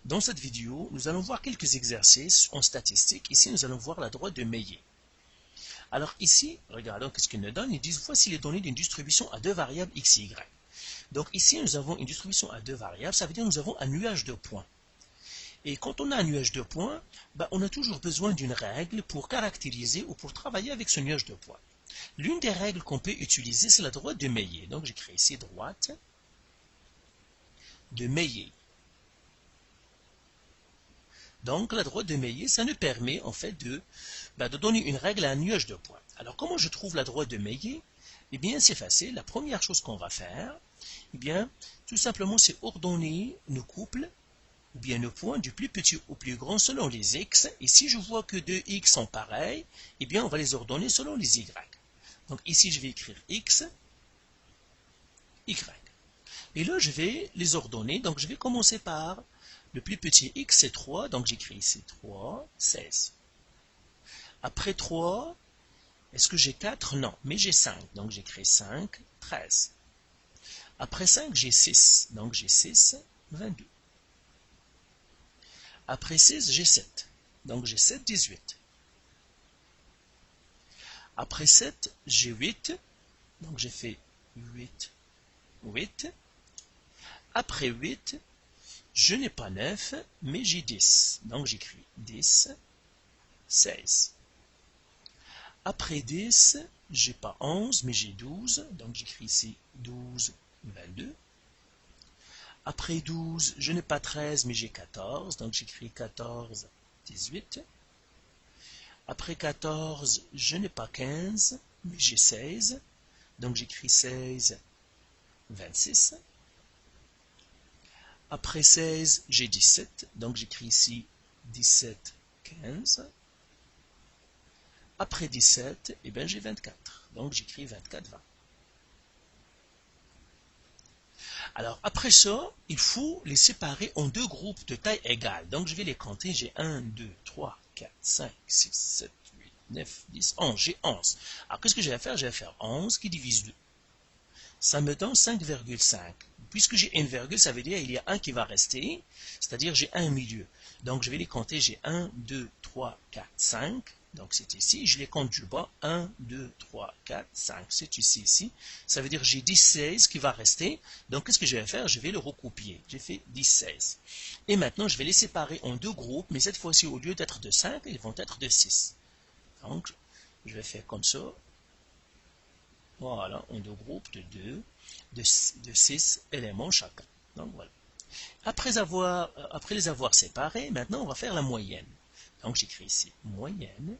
Dans cette vidéo, nous allons voir quelques exercices en statistique. Ici, nous allons voir la droite de Meillet. Alors ici, regardons ce qu'ils nous donnent. Ils disent, voici les données d'une distribution à deux variables x et y. Donc ici, nous avons une distribution à deux variables. Ça veut dire que nous avons un nuage de points. Et quand on a un nuage de points, on a toujours besoin d'une règle pour caractériser ou pour travailler avec ce nuage de points. L'une des règles qu'on peut utiliser, c'est la droite de Meillet. Donc j'écris ici droite de Meillet. Donc la droite de Meillet, ça nous permet en fait de donner une règle à un nuage de points. Alors comment je trouve la droite de Meillet? Eh bien c'est facile. La première chose qu'on va faire, eh bien tout simplement c'est ordonner nos couples ou bien nos points du plus petit au plus grand selon les x. Et si je vois que deux x sont pareils, eh bien on va les ordonner selon les y. Donc ici je vais écrire x, y. Et là je vais les ordonner. Donc je vais commencer par le plus petit x, c'est 3, donc j'écris ici 3, 16. Après 3, est-ce que j'ai 4? Non, mais j'ai 5, donc j'écris 5, 13. Après 5, j'ai 6, donc j'ai 6, 22. Après 6, j'ai 7, donc j'ai 7, 18. Après 7, j'ai 8, donc j'ai fait 8, 8. Après 8, je n'ai pas 9, mais j'ai 10. Donc j'écris 10, 16. Après 10, j'ai pas 11, mais j'ai 12. Donc j'écris ici 12, 22. Après 12, je n'ai pas 13, mais j'ai 14. Donc j'écris 14, 18. Après 14, je n'ai pas 15, mais j'ai 16. Donc j'écris 16, 26. Après 16, j'ai 17, donc j'écris ici 17, 15. Après 17, eh bien j'ai 24, donc j'écris 24, 20. Alors après ça, il faut les séparer en deux groupes de taille égale. Donc je vais les compter, j'ai 1, 2, 3, 4, 5, 6, 7, 8, 9, 10, 11, j'ai 11. Alors qu'est-ce que je vais faire? Je vais faire 11 qui divise 2. Ça me donne 5,5. Puisque j'ai une virgule, ça veut dire qu'il y a un qui va rester, c'est-à-dire j'ai un milieu. Donc je vais les compter, j'ai 1, 2, 3, 4, 5. Donc c'est ici, je les compte du bas, 1, 2, 3, 4, 5. C'est ici. Ça veut dire j'ai 16 qui va rester. Donc qu'est-ce que je vais faire? Je vais le recopier. J'ai fait 16. Et maintenant, je vais les séparer en deux groupes, mais cette fois-ci, au lieu d'être de 5, ils vont être de 6. Donc je vais faire comme ça. Voilà, en deux groupes de 2, de 6 éléments chacun. Donc voilà. Après les avoir séparés, maintenant on va faire la moyenne. Donc j'écris ici moyenne.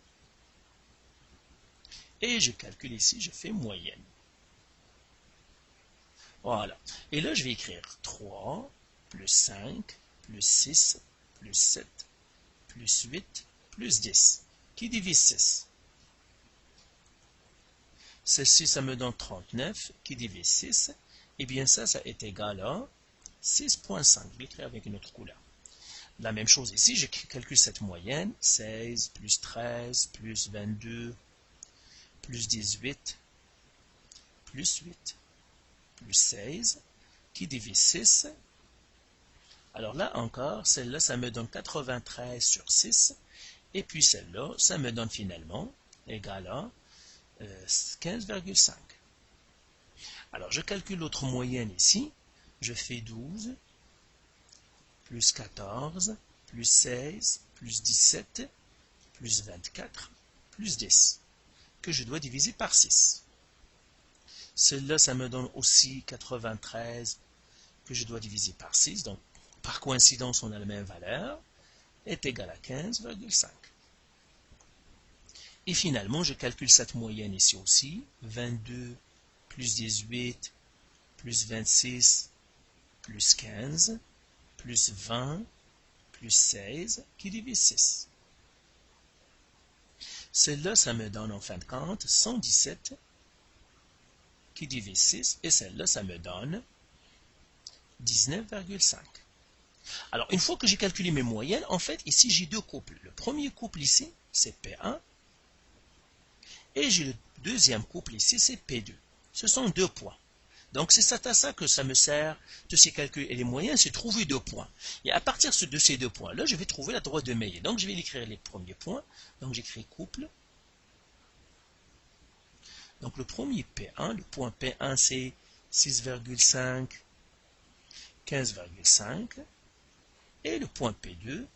Et je calcule ici, je fais moyenne. Voilà. Et là je vais écrire 3, plus 5, plus 6, plus 7, plus 8, plus 10, qui divise 6. Celle-ci, ça me donne 39, qui divise 6. Et bien ça est égal à 6,5. Je vais écrire avec une autre couleur. La même chose ici, je calcule cette moyenne. 16, plus 13, plus 22, plus 18, plus 8, plus 16, qui divise 6. Alors là encore, celle-là, ça me donne 93 sur 6. Et puis celle-là, ça me donne finalement égal à 15,5. Alors, je calcule l'autre moyenne ici. Je fais 12, plus 14, plus 16, plus 17, plus 24, plus 10, que je dois diviser par 6. Celle-là, ça me donne aussi 93, que je dois diviser par 6. Donc, par coïncidence, on a la même valeur, est égal à 15,5. Et finalement, je calcule cette moyenne ici aussi. 22, plus 18, plus 26, plus 15, plus 20, plus 16, qui divise 6. Celle-là, ça me donne en fin de compte 117, qui divise 6. Et celle-là, ça me donne 19,5. Alors, une fois que j'ai calculé mes moyennes, en fait, ici, j'ai deux couples. Le premier couple ici, c'est P1. Et j'ai le deuxième couple ici, c'est P2. Ce sont deux points. Donc c'est à ça que ça me sert, de ces calculs. Et les moyens, c'est trouver deux points. Et à partir de ces deux points-là, je vais trouver la droite de Meillet. Donc je vais écrire les premiers points. Donc j'écris couple. Donc le premier P1, le point P1 c'est 6,5, 15,5. Et le point P2,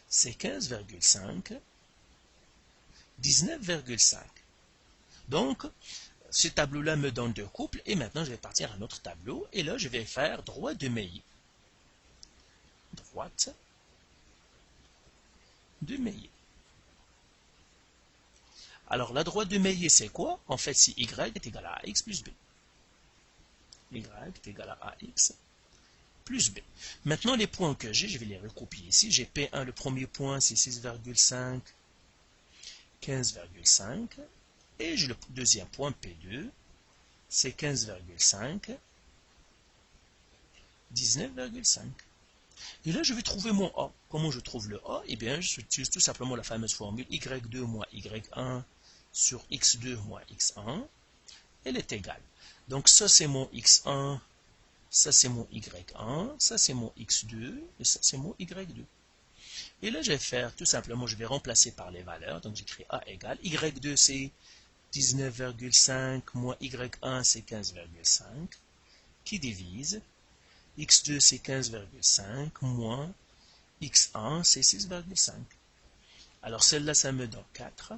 c'est 15,5, 19,5. Donc, ce tableau-là me donne deux couples. Et maintenant, je vais partir à un autre tableau. Et là, je vais faire droite de Meillet. Droite de Meillet. Alors, la droite de Meillet, c'est quoi? En fait, c'est y est égal à ax plus b. Y est égal à ax plus b. Maintenant, les points que j'ai, je vais les recopier ici. J'ai P1, le premier point, c'est 6,5, 15,5. Et j'ai le deuxième point, P2, c'est 15,5, 19,5. Et là, je vais trouver mon A. Comment je trouve le A? Eh bien, j'utilise tout simplement la fameuse formule y2 moins y1 sur x2 moins x1. Elle est égale. Donc, ça, c'est mon x1. Ça, c'est mon y1, ça, c'est mon x2, et ça, c'est mon y2. Et là, je vais faire, tout simplement, je vais remplacer par les valeurs. Donc, j'écris A égale. Y2, c'est 19,5, moins y1, c'est 15,5, qui divise. X2, c'est 15,5, moins x1, c'est 6,5. Alors, celle-là, ça me donne 4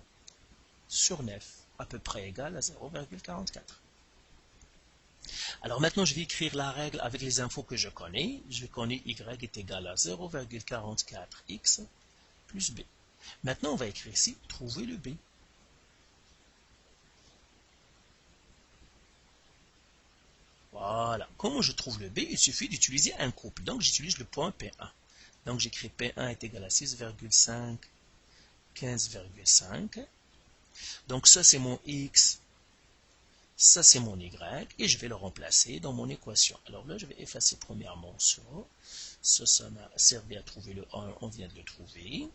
sur 9, à peu près égal à 0,44. Alors maintenant, je vais écrire la règle avec les infos que je connais. Je connais y est égal à 0,44x plus b. Maintenant, on va écrire ici, trouver le b. Voilà. Comment je trouve le b? Il suffit d'utiliser un couple. Donc, j'utilise le point P1. Donc, j'écris P1 est égal à 6,5, 15,5. Donc, ça, c'est mon x. Ça, c'est mon y, et je vais le remplacer dans mon équation. Alors là, je vais effacer premièrement ça. Ça m'a servi à trouver le 1, on vient de le trouver.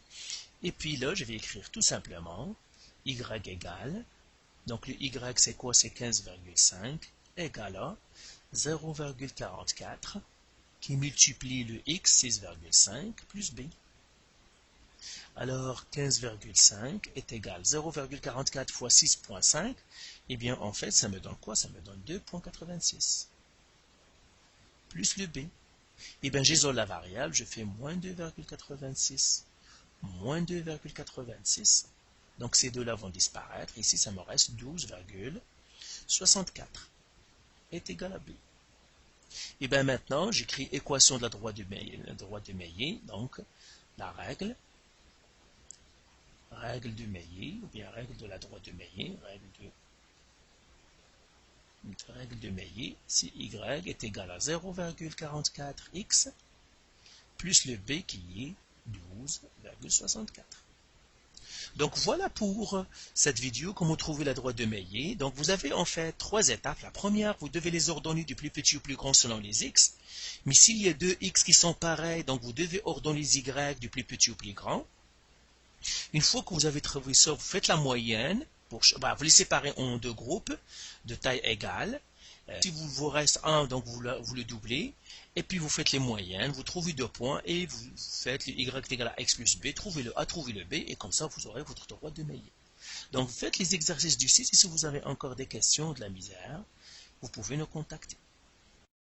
Et puis là, je vais écrire tout simplement y égale. Donc le y, c'est quoi? C'est 15,5 égale à 0,44 qui multiplie le x, 6,5, plus b. Alors, 15,5 est égal à 0,44 fois 6,5. Eh bien, en fait, ça me donne quoi? Ça me donne 2,86. Plus le b. Eh bien, j'isole la variable, je fais moins 2,86. Moins 2,86. Donc, ces deux-là vont disparaître. Ici, ça me reste 12,64 est égal à b. Et bien maintenant, j'écris équation de la droite de Meillet, donc la règle de Meillet, ou bien règle de la droite de Meillet, règle de Meillet, si y est égal à 0,44x plus le b qui est 12,64. Donc voilà pour cette vidéo, comment trouver la droite de Meillet. Donc vous avez en fait trois étapes. La première, vous devez les ordonner du plus petit au plus grand selon les x. Mais s'il y a deux x qui sont pareils, donc vous devez ordonner les y du plus petit au plus grand. Une fois que vous avez trouvé ça, vous faites la moyenne. Vous les séparez en deux groupes de taille égale. Si vous reste un, donc vous le doublez. Et puis vous faites les moyennes, vous trouvez deux points et vous faites le y égal à x plus b, trouvez le a, trouvez le b, et comme ça vous aurez votre droite de Meillet. Donc faites les exercices du site et si vous avez encore des questions ou de la misère, vous pouvez nous contacter.